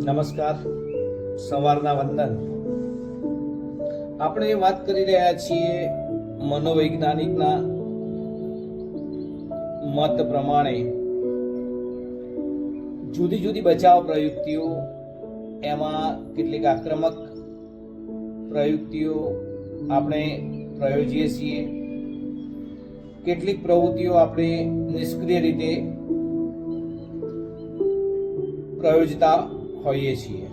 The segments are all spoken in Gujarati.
નમસ્કાર, સવારના વંદન. આપણે વાત કરી રહ્યા છીએ મનોવૈજ્ઞાનિકના મત પ્રમાણે જુદી જુદી બચાવ પ્રયુક્તિઓ, એમાં કેટલીક આક્રમક પ્રયુક્તિઓ આપણે પ્રયોજીએ છીએ, કેટલીક પ્રવૃત્તિઓ આપણે નિષ્ક્રિય રીતે પ્રયોજતા હોઈએ છીએ.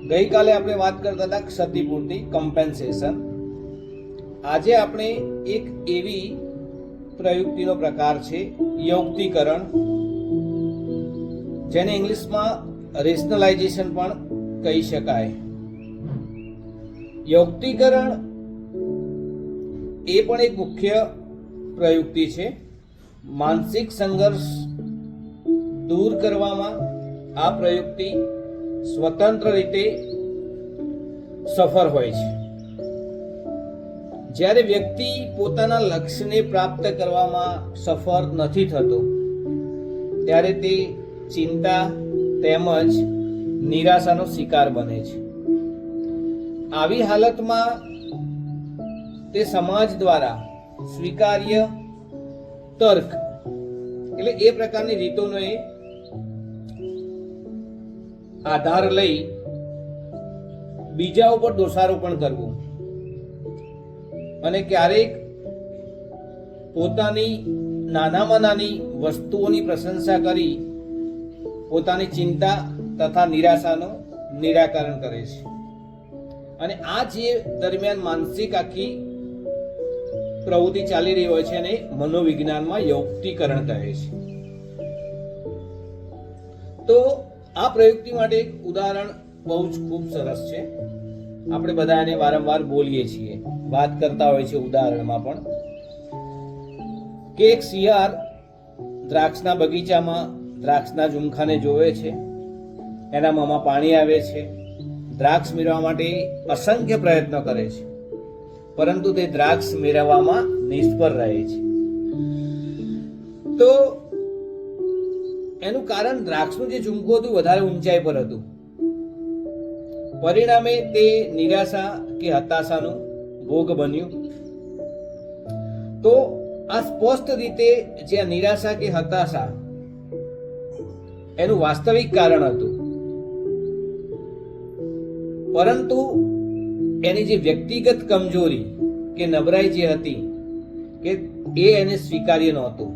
ગઈકાલે આપણે વાત કરતા હતા ક્ષતિપૂર્તિ, કમ્પેન્સેશન. આજે આપણે એક એવી પ્રયુક્તિનો પ્રકાર છે યુક્તિકરણ, જેને ઇંગ્લિશમાં રેશનલાઇઝેશન પણ કહી શકાય. યુક્તિકરણ એ પણ એક મુખ્ય પ્રયુક્તિ છે. માનસિક સંઘર્ષ દૂર કરવામાં આ પ્રયુક્તિ સ્વતંત્ર રીતે સફળ હોય છે. જ્યારે વ્યક્તિ પોતાના લક્ષ્યને પ્રાપ્ત કરવામાં સફળ નથી થતો, ત્યારે તે ચિંતા તેમજ નિરાશાનો શિકાર બને છે. આવી હાલતમાં તે સમાજ દ્વારા સ્વીકાર્ય તર્ક એટલે એ પ્રકારની રીતોનો એ આધાર લઈ બીજા ઉપર દોષારોપણ કરવું અને ક્યારેક પોતાની નાનામાં નાની વસ્તુઓની પ્રશંસા કરી પોતાની ચિંતા તથા નિરાશાનું નિરાકરણ કરે છે. અને આ જે દરમિયાન માનસિક આખી પ્રવૃત્તિ ચાલી રહી હોય છે અને મનોવિજ્ઞાનમાં યુક્તિકરણ કહે છે. તો આ પ્રયુક્તિ માટે એક ઉદાહરણ બહુ જ ખૂબ સરસ છે. આપણે બધા એને વારંવાર બોલીએ છીએ, વાત કરતા હોય છે ઉદાહરણમાં પણ, કે એક શિયાળ દ્રાક્ષના બગીચામાં દ્રાક્ષના ઝુમખાને જોવે છે. એના મોંમાં પાણી આવે છે. દ્રાક્ષ મેળવવા માટે અસંખ્ય પ્રયત્નો કરે છે, પરંતુ તે દ્રાક્ષ મેળવવામાં નિષ્ફળ રહે છે. તો એનું કારણ દ્રાક્ષનું જે ઝુમખું હતું વધારે ઊંચાઈ પર હતું. પરિણામે તે નિરાશા કે હતાશાનું ભોગ બન્યું. તો આ સ્પષ્ટ રીતે જે નિરાશા કે હતાશા એનું વાસ્તવિક કારણ હતું, પરંતુ એની જે વ્યક્તિગત કમજોરી કે નબળાઈ જે હતી કે એ એને સ્વીકાર્ય નહોતું.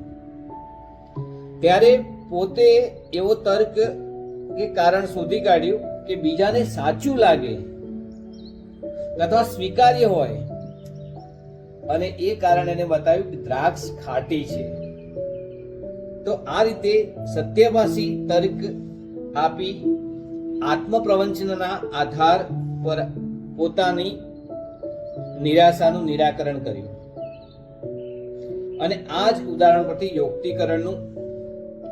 ત્યારે પોતે એવો તર્ક કે કારણ શોધી કાઢ્યું કે બીજાને સાચું લાગે અથવા સ્વીકાર્ય હોય, અને એ કારણ એને બતાવ્યું કે દ્રાક્ષ ખાટી છે. તો આ રીતે સત્યભાષી તર્ક આપી આત્મપ્રવંચનના આધાર પર પોતાની નિરાશાનું નિરાકરણ કર્યું. અને આ જ ઉદાહરણ પરથી યુક્તિકરણનું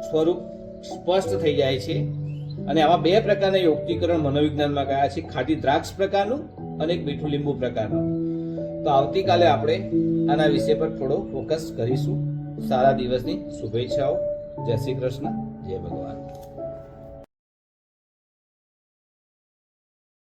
સ્વરૂપ સ્પષ્ટ થઈ જાય છે. અને આવા બે પ્રકારના યુક્તિકરણ મનોવિજ્ઞાનમાં કયા છે, ખાટી દ્રાક્ષ પ્રકારનું અને એક મીઠું લીંબુ પ્રકારનું. તો આવતીકાલે આપણે આના વિષય પર થોડો ફોકસ કરીશું. સારા દિવસની શુભેચ્છાઓ. જય શ્રી કૃષ્ણ. જય ભગવાન.